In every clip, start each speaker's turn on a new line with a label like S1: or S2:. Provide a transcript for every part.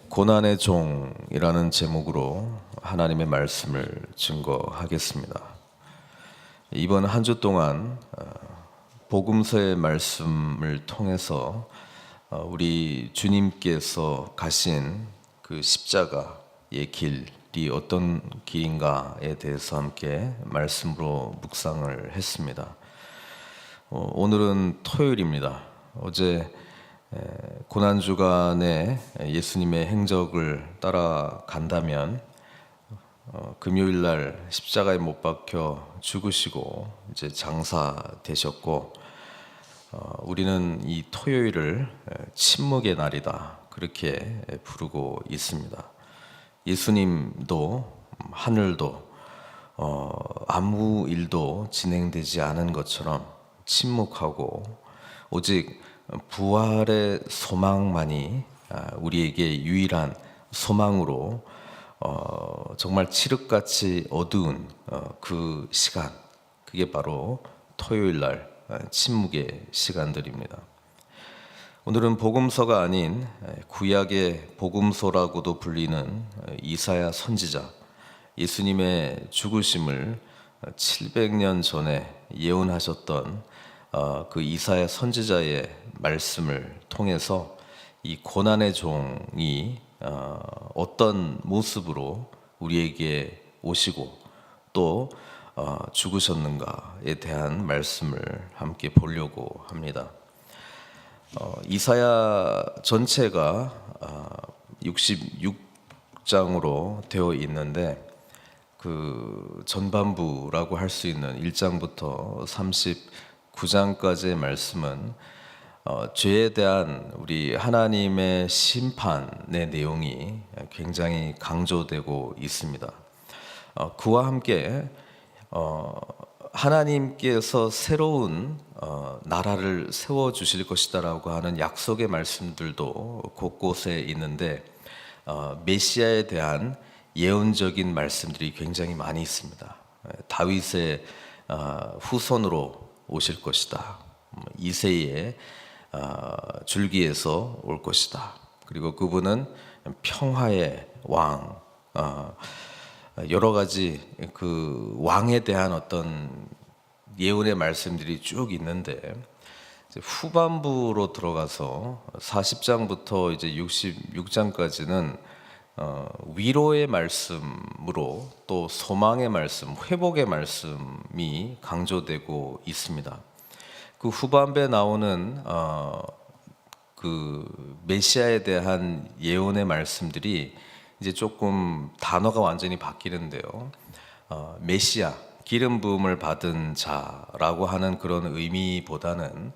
S1: 고난의 종이라는 제목으로 하나님의 말씀을 증거하겠습니다. 이번 한 주 동안 복음서의 말씀을 통해서 우리 주님께서 가신 그 십자가의 길이 어떤 길인가에 대해서 함께 말씀으로 묵상을 했습니다. 오늘은 토요일입니다. 어제 고난주간에 예수님의 행적을 따라간다면 금요일 날 십자가에 못 박혀 죽으시고 이제 장사되셨고, 우리는 이 토요일을 침묵의 날이다 그렇게 부르고 있습니다. 예수님도 하늘도 아무 일도 진행되지 않은 것처럼 침묵하고 오직 부활의 소망만이 우리에게 유일한 소망으로 정말 칠흑같이 어두운 그 시간, 그게 바로 토요일 날 침묵의 시간들입니다. 오늘은 복음서가 아닌 구약의 복음서라고도 불리는 이사야 선지자, 예수님의 죽으심을 700년 전에 예언하셨던 그 이사야 선지자의 말씀을 통해서 이 고난의 종이 어떤 모습으로 우리에게 오시고 또 죽으셨는가에 대한 말씀을 함께 보려고 합니다. 이사야 전체가 66장으로 되어 있는데 그 전반부라고 할 수 있는 1장부터 39장까지의 말씀은 죄에 대한 우리 하나님의 심판의 내용이 굉장히 강조되고 있습니다. 그와 함께 하나님께서 새로운 나라를 세워주실 것이다라고 하는 약속의 말씀들도 곳곳에 있는데 메시아에 대한 예언적인 말씀들이 굉장히 많이 있습니다. 다윗의 후손으로 오실 것이다. 이새의 줄기에서 올 것이다. 그리고 그분은 평화의 왕, 여러 가지 그 왕에 대한 어떤 예언의 말씀들이 쭉 있는데, 후반부로 들어가서 40장부터 이제 66장까지는 위로의 말씀으로 또 소망의 말씀, 회복의 말씀이 강조되고 있습니다. 그 후반부에 나오는 그 메시아에 대한 예언의 말씀들이 이제 조금 단어가 완전히 바뀌는데요. 메시아, 기름 부음을 받은 자라고 하는 그런 의미보다는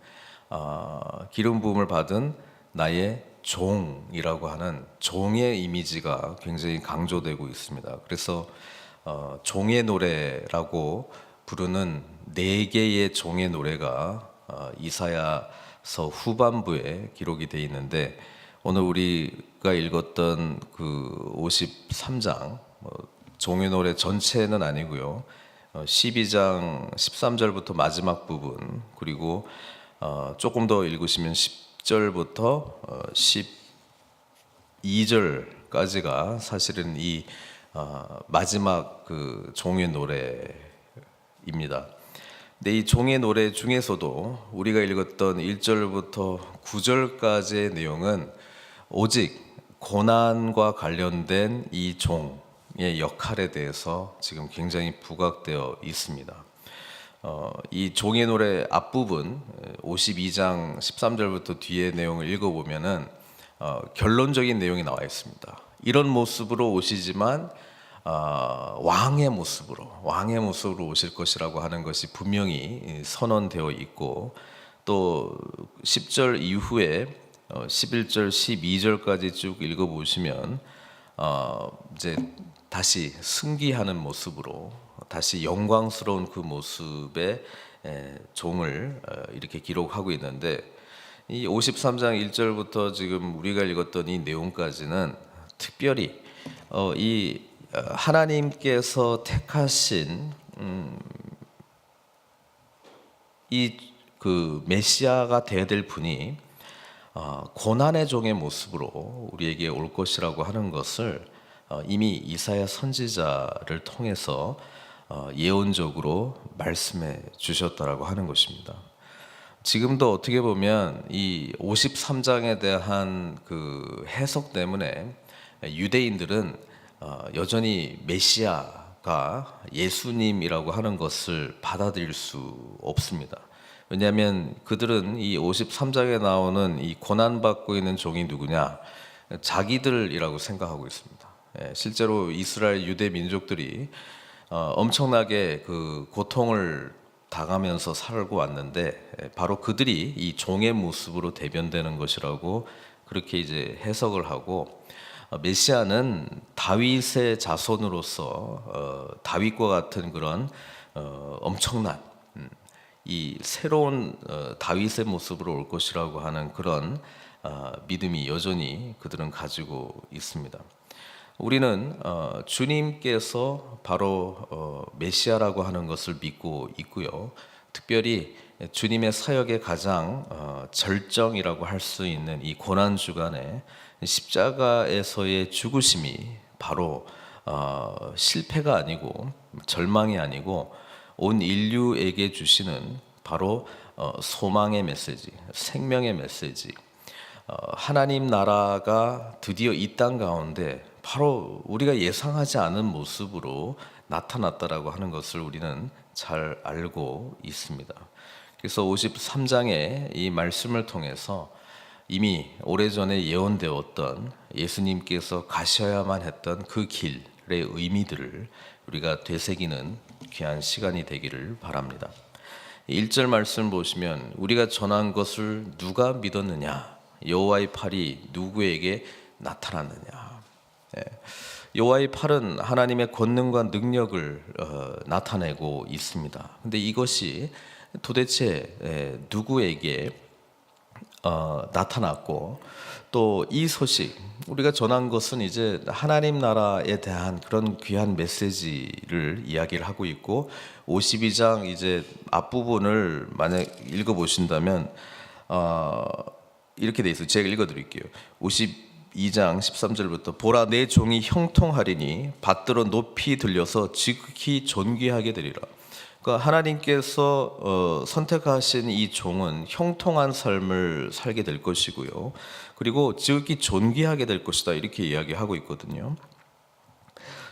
S1: 기름 부음을 받은 나의 종이라고 하는 종의 이미지가 굉장히 강조되고 있습니다. 그래서 종의 노래라고 부르는 4개의 종의 노래가 이사야서 후반부에 기록이 되어 있는데, 오늘 우리가 읽었던 그 53장 종의 노래 전체는 아니고요, 12장 13절부터 마지막 부분, 그리고 조금 더 읽으시면 10절부터 12절까지가 사실은 이 마지막 그 종의 노래입니다. 근데 이 종의 노래 중에서도 우리가 읽었던 1절부터 9절까지의 내용은 오직 고난과 관련된 이 종의 역할에 대해서 지금 굉장히 부각되어 있습니다. 이 종의 노래 앞부분 52장 13절부터 뒤의 내용을 읽어보면은 결론적인 내용이 나와 있습니다. 이런 모습으로 오시지만 왕의 모습으로 오실 것이라고 하는 것이 분명히 선언되어 있고, 또 10절 이후에 11절, 12절까지 쭉 읽어보시면 이제 다시 승기하는 모습으로, 다시 영광스러운 그 모습의 종을 이렇게 기록하고 있는데, 이 53장 1절부터 지금 우리가 읽었던 이 내용까지는 특별히 이 하나님께서 택하신 이 그 메시아가 되어야 될 분이 고난의 종의 모습으로 우리에게 올 것이라고 하는 것을 이미 이사야 선지자를 통해서 예언적으로 말씀해 주셨다라고 하는 것입니다. 지금도 어떻게 보면 이 53장에 대한 그 해석 때문에 유대인들은 여전히 메시아가 예수님이라고 하는 것을 받아들일 수 없습니다. 왜냐하면 그들은 이 53장에 나오는 이 고난받고 있는 종이 누구냐? 자기들이라고 생각하고 있습니다. 실제로 이스라엘 유대 민족들이 엄청나게 그 고통을 당하면서 살고 왔는데 바로 그들이 이 종의 모습으로 대변되는 것이라고 그렇게 이제 해석을 하고, 메시아는 다윗의 자손으로서 다윗과 같은 그런 엄청난 이 새로운 다윗의 모습으로 올 것이라고 하는 그런 믿음이 여전히 그들은 가지고 있습니다. 우리는 주님께서 바로 메시아라고 하는 것을 믿고 있고요. 특별히 주님의 사역의 가장 절정이라고 할 수 있는 이 고난 주간에 십자가에서의 죽으심이 바로 실패가 아니고 절망이 아니고 온 인류에게 주시는 바로 소망의 메시지, 생명의 메시지, 하나님 나라가 드디어 이 땅 가운데 바로 우리가 예상하지 않은 모습으로 나타났다라고 하는 것을 우리는 잘 알고 있습니다. 그래서 53장의 이 말씀을 통해서 이미 오래전에 예언되었던 예수님께서 가셔야만 했던 그 길의 의미들을 우리가 되새기는 귀한 시간이 되기를 바랍니다. 1절 말씀 보시면 우리가 전한 것을 누가 믿었느냐? 여호와의 팔이 누구에게 나타났느냐? 여호와의 팔은 하나님의 권능과 능력을 나타내고 있습니다. 근데 이것이 도대체 누구에게 나타났고, 또 이 소식 우리가 전한 것은 이제 하나님 나라에 대한 그런 귀한 메시지를 이야기를 하고 있고, 52장 이제 앞부분을 만약 읽어 보신다면 이렇게 돼 있어요. 제가 읽어 드릴게요. 52장 13절부터 보라 내 종이 형통하리니 받들어 높이 들려서 지극히 존귀하게 되리라. 그러니까 하나님께서 선택하신 이 종은 형통한 삶을 살게 될 것이고요. 그리고 지극히 존귀하게 될 것이다, 이렇게 이야기하고 있거든요.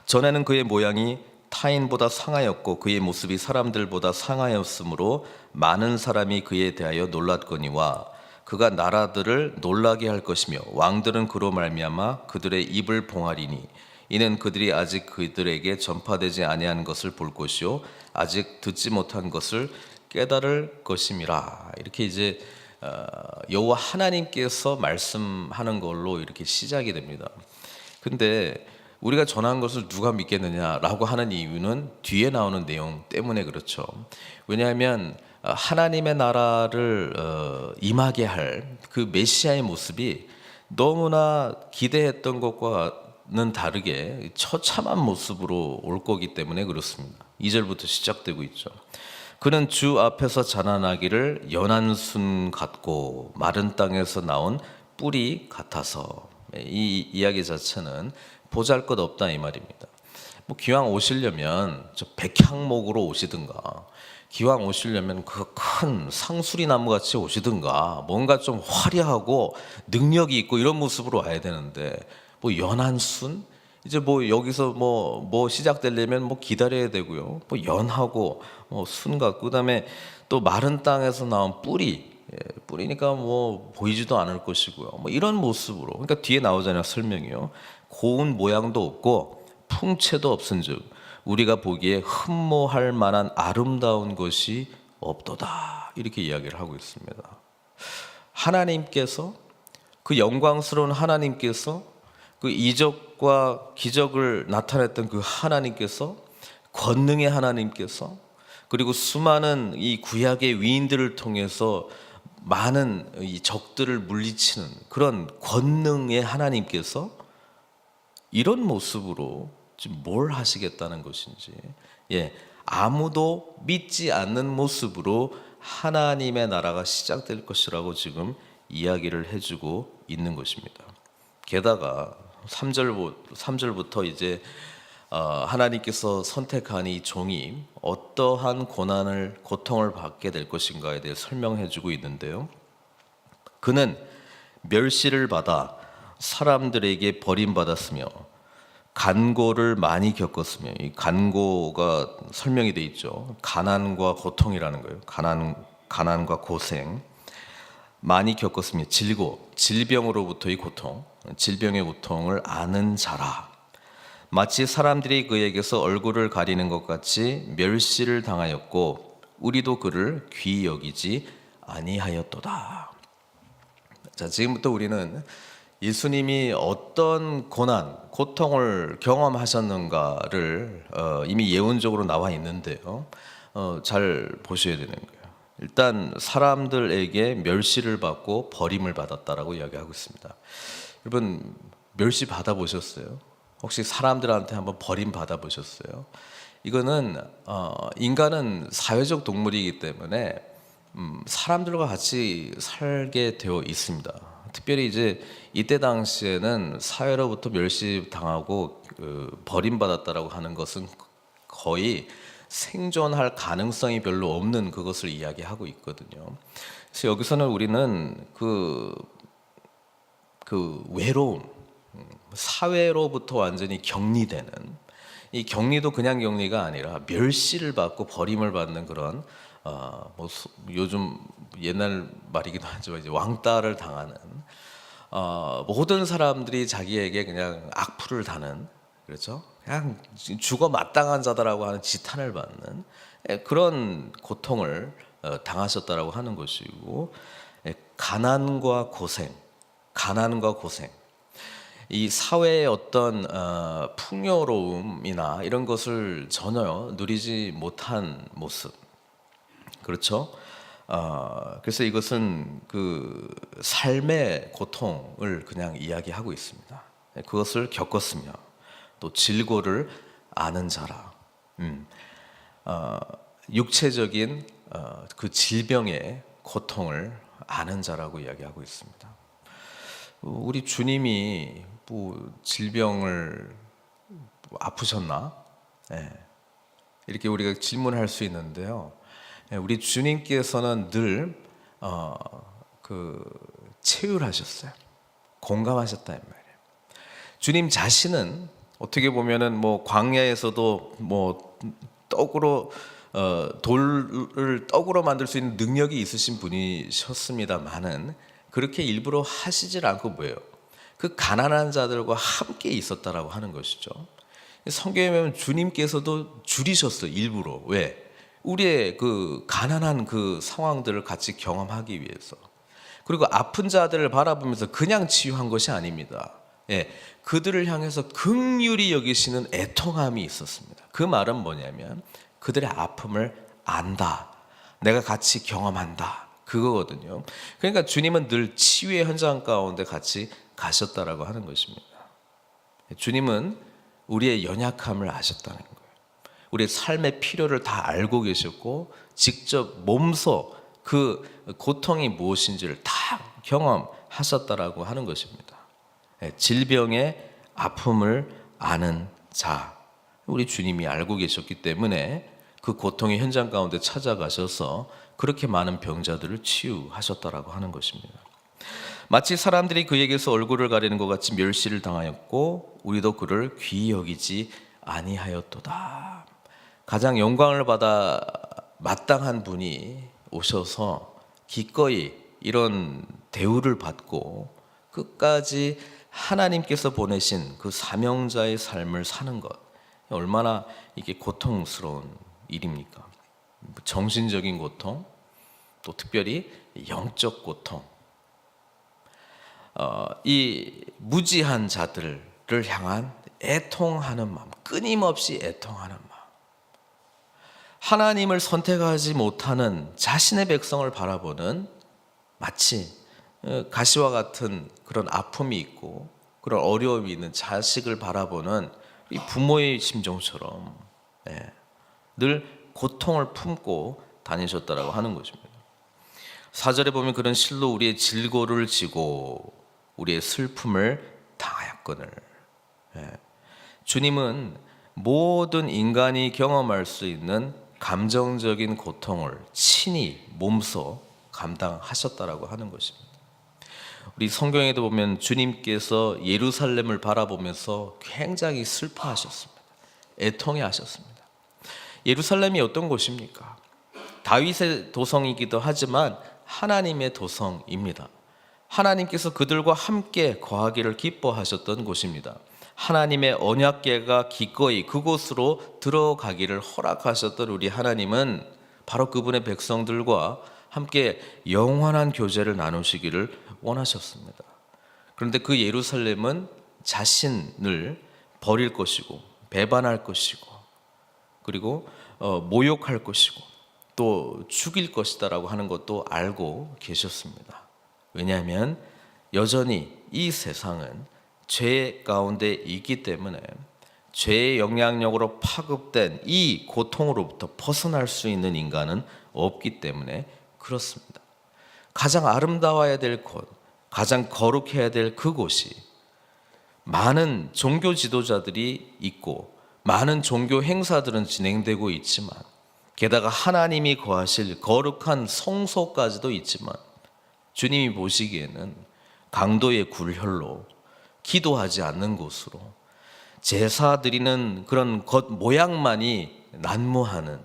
S1: 전에는 그의 모양이 타인보다 상하였고 그의 모습이 사람들보다 상하였으므로 많은 사람이 그에 대하여 놀랐거니와 그가 나라들을 놀라게 할 것이며 왕들은 그로 말미암아 그들의 입을 봉하리니 이는 그들이 아직 그들에게 전파되지 아니한 것을 볼 것이요 아직 듣지 못한 것을 깨달을 것임이라. 이렇게 이제 여호와 하나님께서 말씀하는 걸로 이렇게 시작이 됩니다. 근데 우리가 전한 것을 누가 믿겠느냐라고 하는 이유는 뒤에 나오는 내용 때문에 그렇죠. 왜냐하면 하나님의 나라를 임하게 할 그 메시아의 모습이 너무나 기대했던 것과는 다르게 처참한 모습으로 올 거기 때문에 그렇습니다. 2절부터 시작되고 있죠. 그는 주 앞에서 자라나기를 연한 순 같고 마른 땅에서 나온 뿌리 같아서. 이 이야기 자체는 보잘것없다 이 말입니다. 뭐 기왕 오시려면 저 백향목으로 오시든가, 기왕 오시려면 그 큰 상수리 나무 같이 오시든가, 뭔가 좀 화려하고 능력이 있고 이런 모습으로 와야 되는데 뭐 연한 순? 이제 뭐 여기서 뭐 시작되려면 뭐 기다려야 되고요. 뭐 연하고 순 같고, 그다음에 또 마른 땅에서 나온 뿌리. 뿌리니까 뭐 보이지도 않을 것이고요. 뭐 이런 모습으로. 그러니까 뒤에 나오잖아요, 설명이요. 고운 모양도 없고 풍채도 없은즉 우리가 보기에 흠모할 만한 아름다운 것이 없도다. 이렇게 이야기를 하고 있습니다. 하나님께서, 그 영광스러운 하나님께서, 그 이적과 기적을 나타냈던 그 하나님께서, 권능의 하나님께서, 그리고 수많은 이 구약의 위인들을 통해서 많은 이 적들을 물리치는 그런 권능의 하나님께서 이런 모습으로 지금 뭘 하시겠다는 것인지, 아무도 믿지 않는 모습으로 하나님의 나라가 시작될 것이라고 지금 이야기를 해주고 있는 것입니다. 게다가 3절부터 이제 하나님께서 선택한 이 종이 어떠한 고통을 받게 될 것인가에 대해 설명해주고 있는데요. 그는 멸시를 받아 사람들에게 버림받았으며 간고를 많이 겪었으며, 이 간고가 설명이 돼 있죠. 가난과 고통이라는 거예요. 가난과 고생 많이 겪었으며 질병으로부터의 고통, 질병의 고통을 아는 자라. 마치 사람들이 그에게서 얼굴을 가리는 것 같이 멸시를 당하였고 우리도 그를 귀히 여기지 아니하였도다. 자, 지금부터 우리는 예수님이 어떤 고통을 경험하셨는가를 이미 예언적으로 나와 있는데요. 잘 보셔야 되는 거예요. 일단 사람들에게 멸시를 받고 버림을 받았다라고 이야기하고 있습니다. 여러분, 멸시 받아보셨어요? 혹시 사람들한테 한번 버림 받아보셨어요? 이거는 인간은 사회적 동물이기 때문에 사람들과 같이 살게 되어 있습니다. 특별히 이제 이때 당시에는 사회로부터 멸시당하고 버림받았다라고 하는 것은 거의 생존할 가능성이 별로 없는 그것을 이야기하고 있거든요. 그래서 여기서는 우리는 그 외로움, 사회로부터 완전히 격리되는, 이 격리도 그냥 격리가 아니라 멸시를 받고 버림을 받는 그런 요즘 옛날 말이기도 하지만 이제 왕따를 당하는, 모든 사람들이 자기에게 그냥 악플을 다는, 그렇죠? 그냥 죽어 마땅한 자다라고 하는 지탄을 받는 그런 고통을 당하셨다라고 하는 것이고, 가난과 고생, 이 사회의 어떤 풍요로움이나 이런 것을 전혀 누리지 못한 모습, 그렇죠? 그래서 이것은 그 삶의 고통을 그냥 이야기하고 있습니다. 그것을 겪었으며 또 질고를 아는 자라. 육체적인 그 질병의 고통을 아는 자라고 이야기하고 있습니다. 우리 주님이 질병을 아프셨나? 네. 이렇게 우리가 질문할 수 있는데요. 우리 주님께서는 늘 체휼하셨어요. 공감하셨다 이 말이에요. 주님 자신은 어떻게 보면은 광야에서도 떡으로 돌을 떡으로 만들 수 있는 능력이 있으신 분이셨습니다만은 그렇게 일부러 하시질 않고 그 가난한 자들과 함께 있었다라고 하는 것이죠. 성경에 보면 주님께서도 줄이셨어요. 일부러. 왜? 우리의 그 가난한 그 상황들을 같이 경험하기 위해서. 그리고 아픈 자들을 바라보면서 그냥 치유한 것이 아닙니다. 그들을 향해서 긍휼히 여기시는 애통함이 있었습니다. 그 말은 뭐냐면 그들의 아픔을 안다. 내가 같이 경험한다. 그거거든요. 그러니까 주님은 늘 치유의 현장 가운데 같이 가셨다라고 하는 것입니다. 주님은 우리의 연약함을 아셨다는 거예요. 우리의 삶의 필요를 다 알고 계셨고 직접 몸소 그 고통이 무엇인지를 다 경험하셨다라고 하는 것입니다. 질병의 아픔을 아는 자, 우리 주님이 알고 계셨기 때문에 그 고통의 현장 가운데 찾아가셔서 그렇게 많은 병자들을 치유하셨다라고 하는 것입니다. 마치 사람들이 그에게서 얼굴을 가리는 것 같이 멸시를 당하였고 우리도 그를 귀히 여기지 아니하였도다. 가장 영광을 받아 마땅한 분이 오셔서 기꺼이 이런 대우를 받고 끝까지 하나님께서 보내신 그 사명자의 삶을 사는 것, 얼마나 이게 고통스러운 일입니까? 정신적인 고통, 또 특별히 영적 고통, 이 무지한 자들을 향한 애통하는 마음, 끊임없이 애통하는 마음, 하나님을 선택하지 못하는 자신의 백성을 바라보는 마치 가시와 같은 그런 아픔이 있고 그런 어려움이 있는 자식을 바라보는 이 부모의 심정처럼 늘 고통을 품고 다니셨다라고 하는 것입니다. 4절에 보면 그런 실로 우리의 질고를 지고 우리의 슬픔을 당하였거늘. 주님은 모든 인간이 경험할 수 있는 감정적인 고통을 친히 몸소 감당하셨다라고 하는 것입니다. 우리 성경에도 보면 주님께서 예루살렘을 바라보면서 굉장히 슬퍼하셨습니다. 애통해하셨습니다. 예루살렘이 어떤 곳입니까? 다윗의 도성이기도 하지만 하나님의 도성입니다. 하나님께서 그들과 함께 거하기를 기뻐하셨던 곳입니다. 하나님의 언약궤가 기꺼이 그곳으로 들어가기를 허락하셨던 우리 하나님은 바로 그분의 백성들과 함께 영원한 교제를 나누시기를 원하셨습니다. 그런데 그 예루살렘은 자신을 버릴 것이고 배반할 것이고 그리고 모욕할 것이고 또 죽일 것이다라고 하는 것도 알고 계셨습니다. 왜냐하면 여전히 이 세상은 죄 가운데 있기 때문에 죄의 영향력으로 파급된 이 고통으로부터 벗어날 수 있는 인간은 없기 때문에 그렇습니다. 가장 아름다워야 될 곳, 가장 거룩해야 될 그곳이 많은 종교 지도자들이 있고 많은 종교 행사들은 진행되고 있지만 게다가 하나님이 거하실 거룩한 성소까지도 있지만 주님이 보시기에는 강도의 굴혈로 기도하지 않는 곳으로 제사 드리는 그런 겉 모양만이 난무하는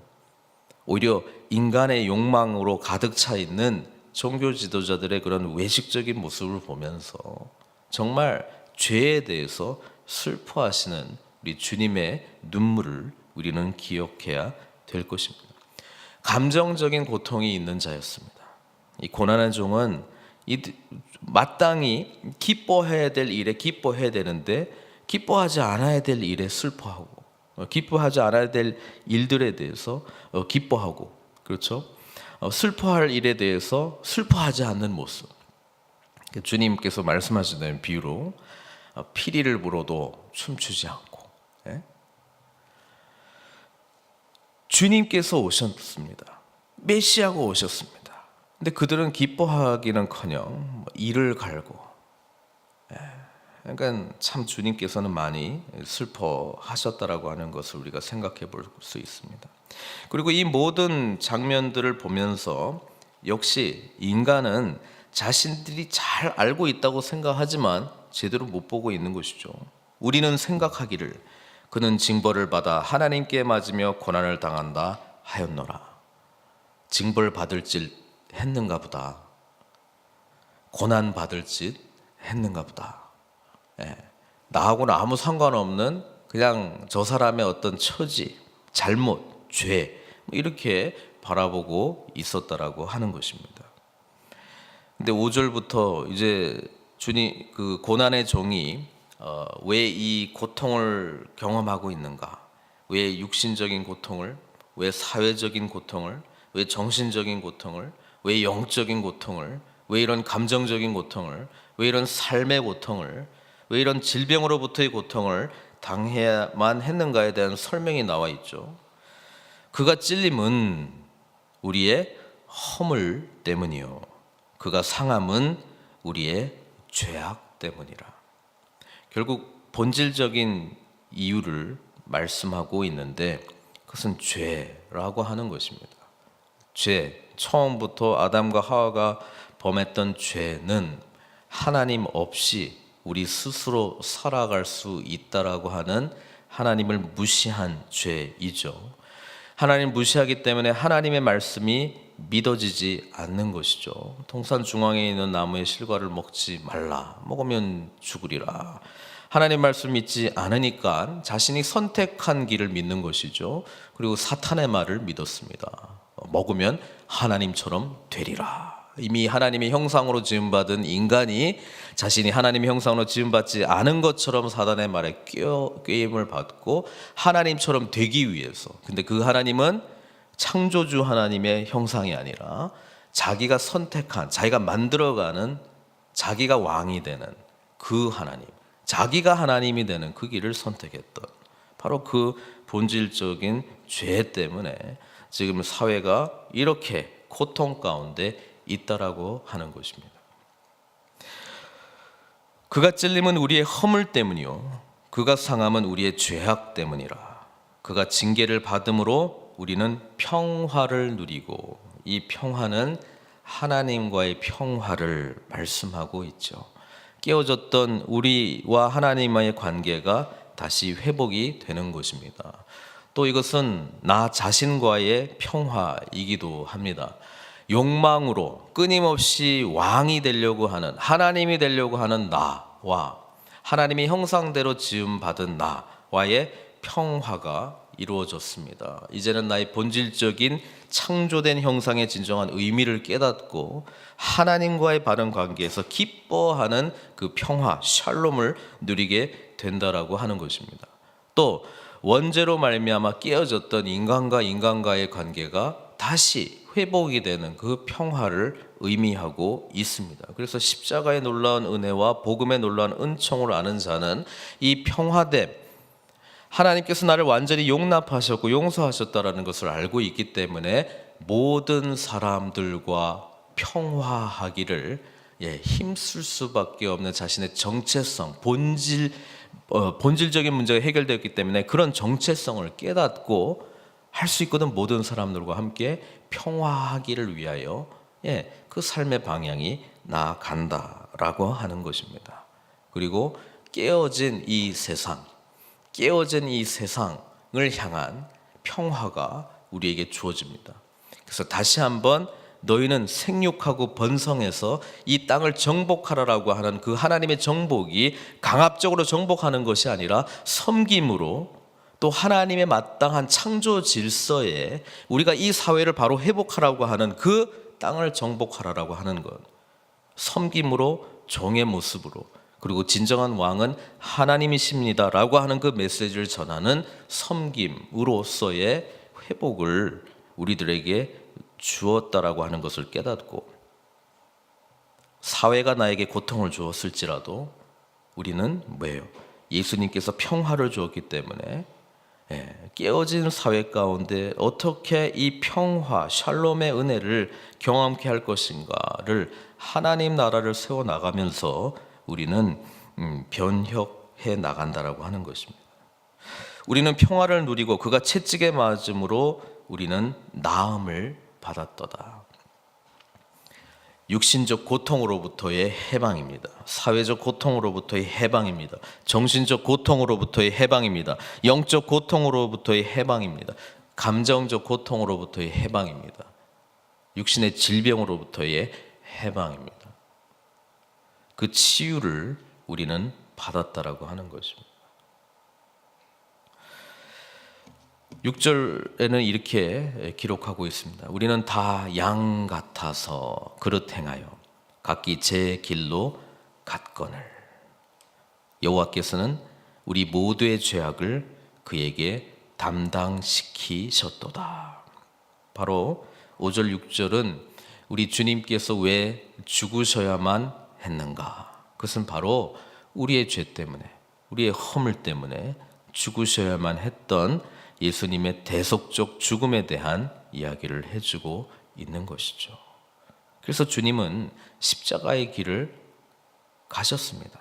S1: 오히려 인간의 욕망으로 가득 차 있는 종교 지도자들의 그런 외식적인 모습을 보면서 정말 죄에 대해서 슬퍼하시는 우리 주님의 눈물을 우리는 기억해야 될 것입니다. 감정적인 고통이 있는 자였습니다. 이 고난의 종은 마땅히 기뻐해야 될 일에 기뻐해야 되는데 기뻐하지 않아야 될 일에 슬퍼하고 기뻐하지 않아야 될 일들에 대해서 기뻐하고 그렇죠? 슬퍼할 일에 대해서 슬퍼하지 않는 모습. 주님께서 말씀하시는 비유로 피리를 불어도 춤추지 않고 주님께서 오셨습니다. 메시아가 오셨습니다. 근데 그들은 기뻐하기는커녕 이를 갈고 그러니까 참 주님께서는 많이 슬퍼하셨다라고 하는 것을 우리가 생각해 볼 수 있습니다. 그리고 이 모든 장면들을 보면서 역시 인간은 자신들이 잘 알고 있다고 생각하지만 제대로 못 보고 있는 것이죠. 우리는 생각하기를 그는 징벌을 받아 하나님께 맞으며 고난을 당한다 하였노라. 징벌 받을 짓 했는가 보다. 고난 받을 짓 했는가 보다. 나하고는 아무 상관없는 그냥 저 사람의 어떤 처지, 잘못, 죄 이렇게 바라보고 있었다라고 하는 것입니다. 근데 5절부터 이제 주님 그 고난의 종이 왜 이 고통을 경험하고 있는가? 왜 육신적인 고통을, 왜 사회적인 고통을, 왜 정신적인 고통을, 왜 영적인 고통을, 왜 이런 감정적인 고통을, 왜 이런 삶의 고통을, 왜 이런 질병으로부터의 고통을 당해야만 했는가에 대한 설명이 나와 있죠. 그가 찔림은 우리의 허물 때문이요 그가 상함은 우리의 죄악 때문이라. 결국 본질적인 이유를 말씀하고 있는데 그것은 죄라고 하는 것입니다. 죄, 처음부터 아담과 하와가 범했던 죄는 하나님 없이 우리 스스로 살아갈 수 있다라고 하는 하나님을 무시한 죄이죠. 하나님 무시하기 때문에 하나님의 말씀이 믿어지지 않는 것이죠. 동산 중앙에 있는 나무의 실과를 먹지 말라. 먹으면 죽으리라. 하나님 말씀 믿지 않으니까 자신이 선택한 길을 믿는 것이죠. 그리고 사탄의 말을 믿었습니다. 먹으면 하나님처럼 되리라. 이미 하나님의 형상으로 지음받은 인간이 자신이 하나님의 형상으로 지음받지 않은 것처럼 사단의 말에 꾀임을 받고 하나님처럼 되기 위해서. 근데 그 하나님은 창조주 하나님의 형상이 아니라 자기가 선택한, 자기가 만들어가는, 자기가 왕이 되는 그 하나님, 자기가 하나님이 되는 그 길을 선택했던 바로 그 본질적인 죄 때문에 지금 사회가 이렇게 고통 가운데 있다라고 하는 것입니다. 그가 찔림은 우리의 허물 때문이요 그가 상함은 우리의 죄악 때문이라. 그가 징계를 받음으로 우리는 평화를 누리고, 이 평화는 하나님과의 평화를 말씀하고 있죠. 깨어졌던 우리와 하나님과의 관계가 다시 회복이 되는 것입니다. 또 이것은 나 자신과의 평화이기도 합니다. 욕망으로 끊임없이 왕이 되려고 하는, 하나님이 되려고 하는 나와 하나님의 형상대로 지음받은 나와의 평화가 이루어졌습니다. 이제는 나의 본질적인 창조된 형상의 진정한 의미를 깨닫고 하나님과의 바른 관계에서 기뻐하는 그 평화, 샬롬을 누리게 된다라고 하는 것입니다. 또 원죄로 말미암아 깨어졌던 인간과 인간과의 관계가 다시 회복이 되는 그 평화를 의미하고 있습니다. 그래서 십자가의 놀라운 은혜와 복음의 놀라운 은총을 아는 자는 이 평화됨, 하나님께서 나를 완전히 용납하셨고 용서하셨다라는 것을 알고 있기 때문에 모든 사람들과 평화하기를 힘쓸 수밖에 없는 자신의 정체성, 본질적인 문제가 해결되었기 때문에 그런 정체성을 깨닫고 할 수 있거든. 모든 사람들과 함께 평화하기를 위하여 그 삶의 방향이 나아간다라고 하는 것입니다. 그리고 깨어진 이 세상을 향한 평화가 우리에게 주어집니다. 그래서 다시 한번 너희는 생육하고 번성해서 이 땅을 정복하라라고 하는 그 하나님의 정복이 강압적으로 정복하는 것이 아니라 섬김으로, 또 하나님의 마땅한 창조 질서에 우리가 이 사회를 바로 회복하라고 하는 그 땅을 정복하라라고 하는 것, 섬김으로, 종의 모습으로, 그리고 진정한 왕은 하나님이십니다라고 하는 그 메시지를 전하는 섬김으로서의 회복을 우리들에게 주었다라고 하는 것을 깨닫고, 사회가 나에게 고통을 주었을지라도 우리는 뭐예요? 예수님께서 평화를 주었기 때문에 깨어진 사회 가운데 어떻게 이 평화, 샬롬의 은혜를 경험케 할 것인가를 하나님 나라를 세워나가면서 우리는 변혁해 나간다라고 하는 것입니다. 우리는 평화를 누리고 그가 채찍에 맞음으로 우리는 나음을 받았도다. 육신적 고통으로부터의 해방입니다. 사회적 고통으로부터의 해방입니다. 정신적 고통으로부터의 해방입니다. 영적 고통으로부터의 해방입니다. 감정적 고통으로부터의 해방입니다. 육신의 질병으로부터의 해방입니다. 그 치유를 우리는 받았다라고 하는 것입니다. 6절에는 이렇게 기록하고 있습니다. 우리는 다 양 같아서 그릇 행하여 각기 제 길로 갔거늘 여호와께서는 우리 모두의 죄악을 그에게 담당시키셨도다. 바로 5절 6절은 우리 주님께서 왜 죽으셔야만 했는가? 그것은 바로 우리의 죄 때문에, 우리의 허물 때문에 죽으셔야만 했던 예수님의 대속적 죽음에 대한 이야기를 해주고 있는 것이죠. 그래서 주님은 십자가의 길을 가셨습니다.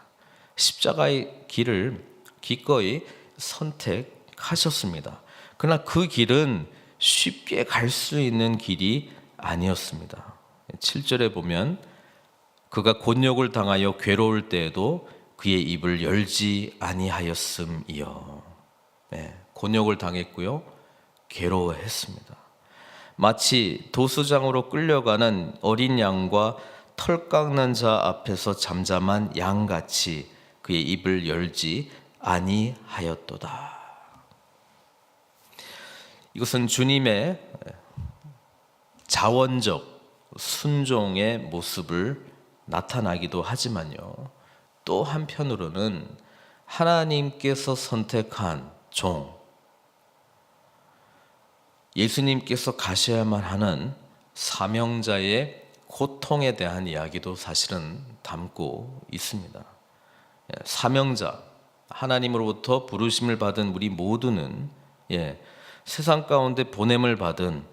S1: 십자가의 길을 기꺼이 선택하셨습니다. 그러나 그 길은 쉽게 갈 수 있는 길이 아니었습니다. 7절에 보면 그가 곤욕을 당하여 괴로울 때에도 그의 입을 열지 아니하였음이요. 곤욕을 당했고요, 괴로워했습니다. 마치 도수장으로 끌려가는 어린 양과 털 깎는 자 앞에서 잠잠한 양같이 그의 입을 열지 아니하였도다. 이것은 주님의 자원적 순종의 모습을 나타나기도 하지만요, 또 한편으로는 하나님께서 선택한 종, 예수님께서 가셔야만 하는 사명자의 고통에 대한 이야기도 사실은 담고 있습니다. 사명자, 하나님으로부터 부르심을 받은 우리 모두는 세상 가운데 보냄을 받은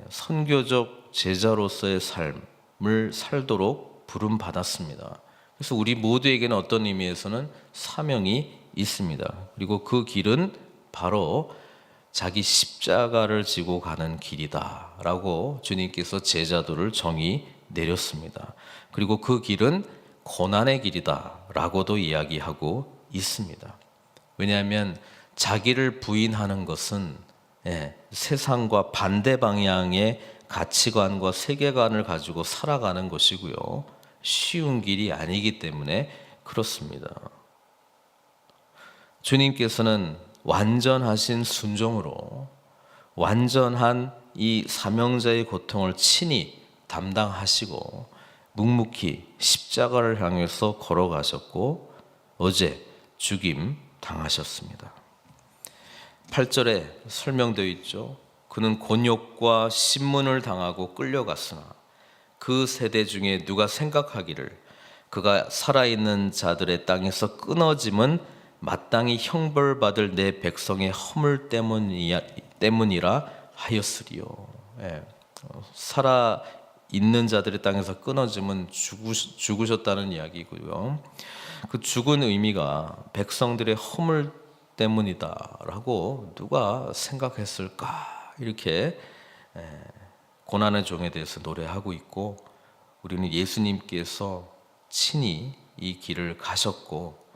S1: 선교적 제자로서의 삶, 살도록 부름받았습니다. 그래서 우리 모두에게는 어떤 의미에서는 사명이 있습니다. 그리고 그 길은 바로 자기 십자가를 지고 가는 길이다라고 주님께서 제자도를 정의 내렸습니다. 그리고 그 길은 고난의 길이다라고도 이야기하고 있습니다. 왜냐하면 자기를 부인하는 것은 세상과 반대 방향의 가치관과 세계관을 가지고 살아가는 것이고요. 쉬운 길이 아니기 때문에 그렇습니다. 주님께서는 완전하신 순종으로 완전한 이 사명자의 고통을 친히 담당하시고 묵묵히 십자가를 향해서 걸어가셨고 어제 죽임 당하셨습니다. 8절에 설명되어 있죠. 그는 곤욕과 신문을 당하고 끌려갔으나 그 세대 중에 누가 생각하기를 그가 살아있는 자들의 땅에서 끊어짐은 마땅히 형벌받을 내 백성의 허물 때문이라 하였으리요. 살아있는 자들의 땅에서 끊어짐은 죽으셨다는 이야기고요. 그 죽은 의미가 백성들의 허물 때문이다라고 누가 생각했을까, 이렇게 고난의 종에 대해서 노래하고 있고, 우리는 예수님께서 친히 이 길을 가셨고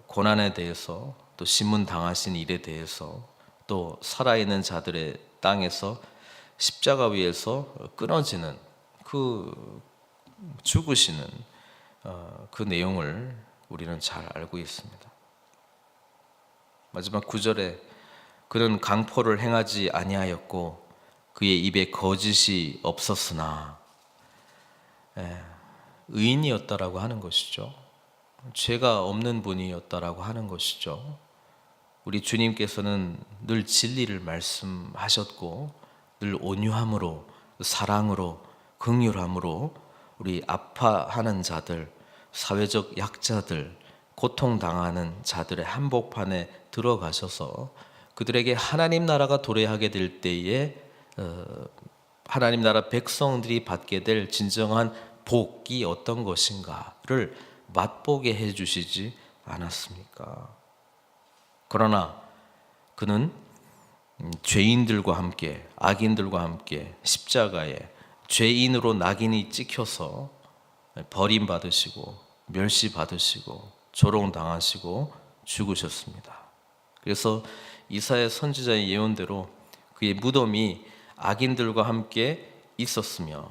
S1: 고난에 대해서 또 신문 당하신 일에 대해서 또 살아있는 자들의 땅에서 십자가 위에서 끊어지는 그 죽으시는 그 내용을 우리는 잘 알고 있습니다. 마지막 9절에 그는 강포를 행하지 아니하였고 그의 입에 거짓이 없었으나, 의인이었다라고 하는 것이죠. 죄가 없는 분이었다라고 하는 것이죠. 우리 주님께서는 늘 진리를 말씀하셨고 늘 온유함으로, 사랑으로, 긍휼함으로 우리 아파하는 자들, 사회적 약자들, 고통당하는 자들의 한복판에 들어가셔서 그들에게 하나님 나라가 도래하게 될 때에 하나님 나라 백성들이 받게 될 진정한 복이 어떤 것인가를 맛보게 해주시지 않았습니까? 그러나 그는 죄인들과 함께, 악인들과 함께 십자가에 죄인으로 낙인이 찍혀서 버림받으시고 멸시받으시고 조롱당하시고 죽으셨습니다. 그래서 이사야 선지자의 예언대로 그의 무덤이 악인들과 함께 있었으며,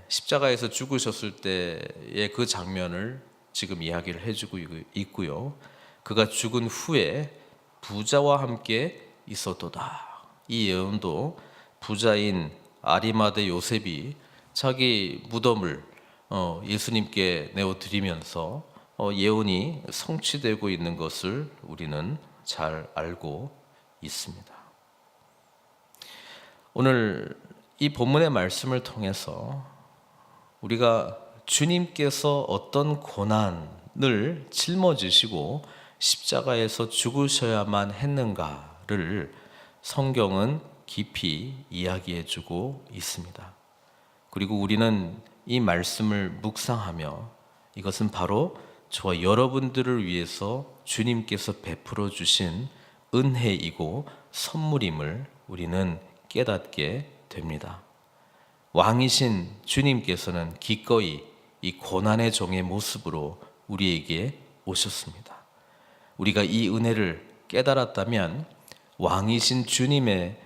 S1: 십자가에서 죽으셨을 때의 그 장면을 지금 이야기를 해주고 있고요. 그가 죽은 후에 부자와 함께 있었도다. 이 예언도 부자인 아리마대 요셉이 자기 무덤을 예수님께 내어드리면서 예언이 성취되고 있는 것을 우리는 잘 알고 있습니다. 오늘 이 본문의 말씀을 통해서 우리가 주님께서 어떤 고난을 짊어지시고 십자가에서 죽으셔야만 했는가를 성경은 깊이 이야기해주고 있습니다. 그리고 우리는 이 말씀을 묵상하며 이것은 바로 저와 여러분들을 위해서 주님께서 베풀어 주신 은혜이고 선물임을 우리는 깨닫게 됩니다. 왕이신 주님께서는 기꺼이 이 고난의 종의 모습으로 우리에게 오셨습니다. 우리가 이 은혜를 깨달았다면 왕이신 주님을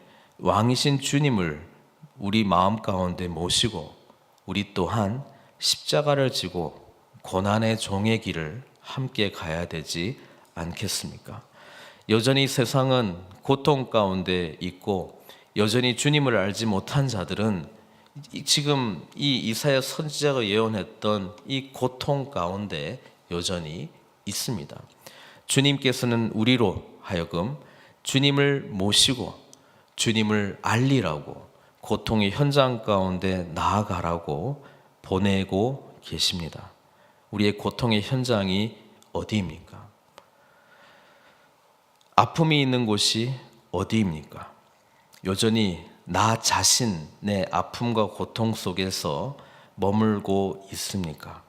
S1: 우리 마음 가운데 모시고 우리 또한 십자가를 지고 고난의 종의 길을 함께 가야 되지 않겠습니까? 여전히 세상은 고통 가운데 있고 여전히 주님을 알지 못한 자들은 지금 이 이사야 선지자가 예언했던 이 고통 가운데 여전히 있습니다. 주님께서는 우리로 하여금 주님을 모시고 주님을 알리라고 고통의 현장 가운데 나아가라고 보내고 계십니다. 우리의 고통의 현장이 어디입니까? 아픔이 있는 곳이 어디입니까? 여전히 나 자신의 아픔과 고통 속에서 머물고 있습니까?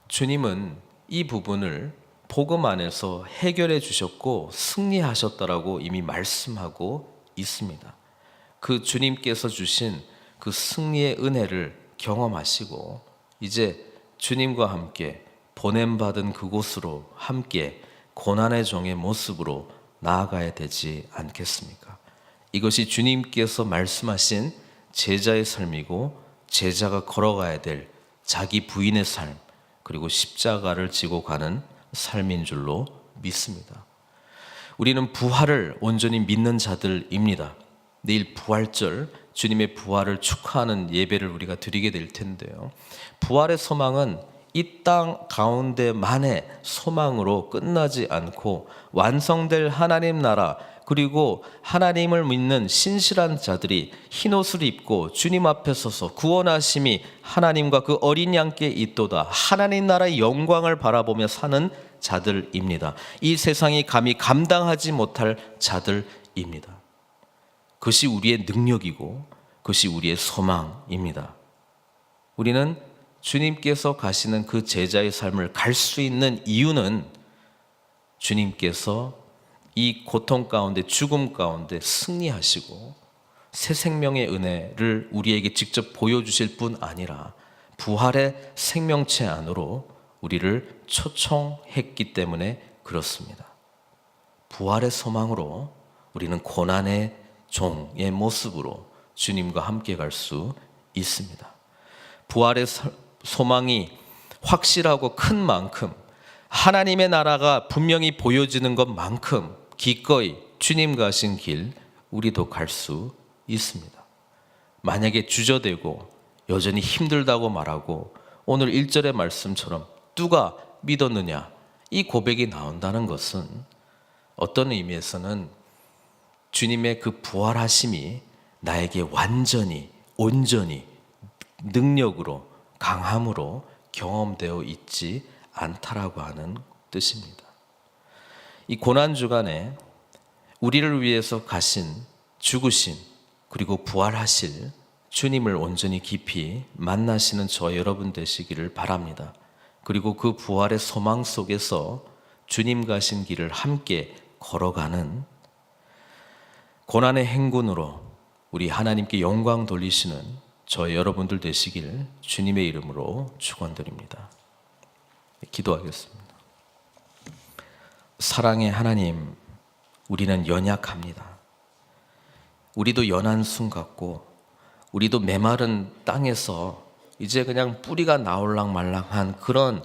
S1: 주님은 이 부분을 복음 안에서 해결해 주셨고 승리하셨다라고 이미 말씀하고 있습니다. 그 주님께서 주신 그 승리의 은혜를 경험하시고 이제 주님과 함께 보냄받은 그곳으로 함께 고난의 종의 모습으로 나아가야 되지 않겠습니까? 이것이 주님께서 말씀하신 제자의 삶이고 제자가 걸어가야 될 자기 부인의 삶 그리고 십자가를 지고 가는 삶인 줄로 믿습니다. 우리는 부활을 온전히 믿는 자들입니다. 내일 부활절 주님의 부활을 축하하는 예배를 우리가 드리게 될 텐데요. 부활의 소망은 이 땅 가운데만의 소망으로 끝나지 않고 완성될 하나님 나라 그리고 하나님을 믿는 신실한 자들이 흰옷을 입고 주님 앞에 서서 구원하심이 하나님과 그 어린 양께 있도다 하나님 나라의 영광을 바라보며 사는 자들입니다. 이 세상이 감히 감당하지 못할 자들입니다. 그것이 우리의 능력이고 그것이 우리의 소망입니다. 우리는 주님께서 가시는 그 제자의 삶을 갈 수 있는 이유는 주님께서 이 고통 가운데 죽음 가운데 승리하시고 새 생명의 은혜를 우리에게 직접 보여주실 뿐 아니라 부활의 생명체 안으로 우리를 초청했기 때문에 그렇습니다. 부활의 소망으로 우리는 고난의 종의 모습으로 주님과 함께 갈 수 있습니다. 부활의 소망이 확실하고 큰 만큼 하나님의 나라가 분명히 보여지는 것만큼 기꺼이 주님 가신 길 우리도 갈 수 있습니다. 만약에 주저되고 여전히 힘들다고 말하고 오늘 1절의 말씀처럼 누가 믿었느냐 이 고백이 나온다는 것은 어떤 의미에서는 주님의 그 부활하심이 나에게 완전히 온전히 능력으로 강함으로 경험되어 있지 않다라고 하는 뜻입니다. 이 고난 주간에 우리를 위해서 가신 죽으신 그리고 부활하실 주님을 온전히 깊이 만나시는 저 여러분 되시기를 바랍니다. 그리고 그 부활의 소망 속에서 주님 가신 길을 함께 걸어가는 고난의 행군으로 우리 하나님께 영광 돌리시는 저 여러분들 되시길 주님의 이름으로 축원드립니다. 기도하겠습니다. 사랑의 하나님, 우리는 연약합니다. 우리도 연한 순 같고 우리도 메마른 땅에서 이제 그냥 뿌리가 나올랑 말랑한 그런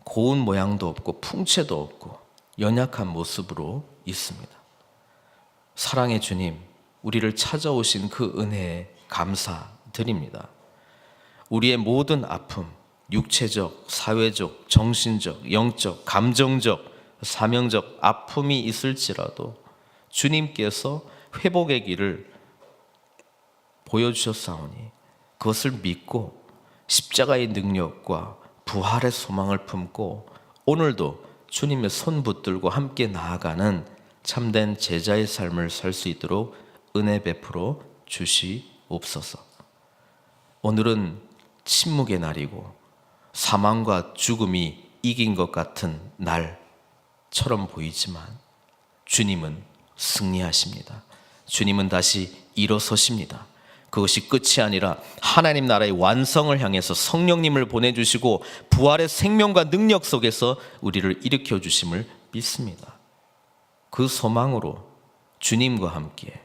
S1: 고운 모양도 없고 풍채도 없고 연약한 모습으로 있습니다. 사랑의 주님, 우리를 찾아오신 그 은혜에 감사드립니다. 우리의 모든 아픔, 육체적, 사회적, 정신적, 영적, 감정적, 사명적 아픔이 있을지라도 주님께서 회복의 길을 보여주셨사오니 그것을 믿고 십자가의 능력과 부활의 소망을 품고 오늘도 주님의 손 붙들고 함께 나아가는 참된 제자의 삶을 살 수 있도록 은혜 베풀어 주시옵소서. 오늘은 침묵의 날이고 사망과 죽음이 이긴 것 같은 날처럼 보이지만 주님은 승리하십니다. 주님은 다시 일어서십니다. 그것이 끝이 아니라 하나님 나라의 완성을 향해서 성령님을 보내주시고 부활의 생명과 능력 속에서 우리를 일으켜 주심을 믿습니다. 그 소망으로 주님과 함께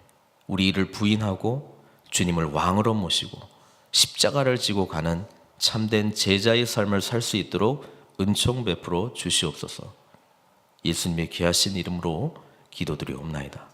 S1: 우리 일을 부인하고 주님을 왕으로 모시고 십자가를 지고 가는 참된 제자의 삶을 살 수 있도록 은총 베풀어 주시옵소서. 예수님의 귀하신 이름으로 기도드리옵나이다.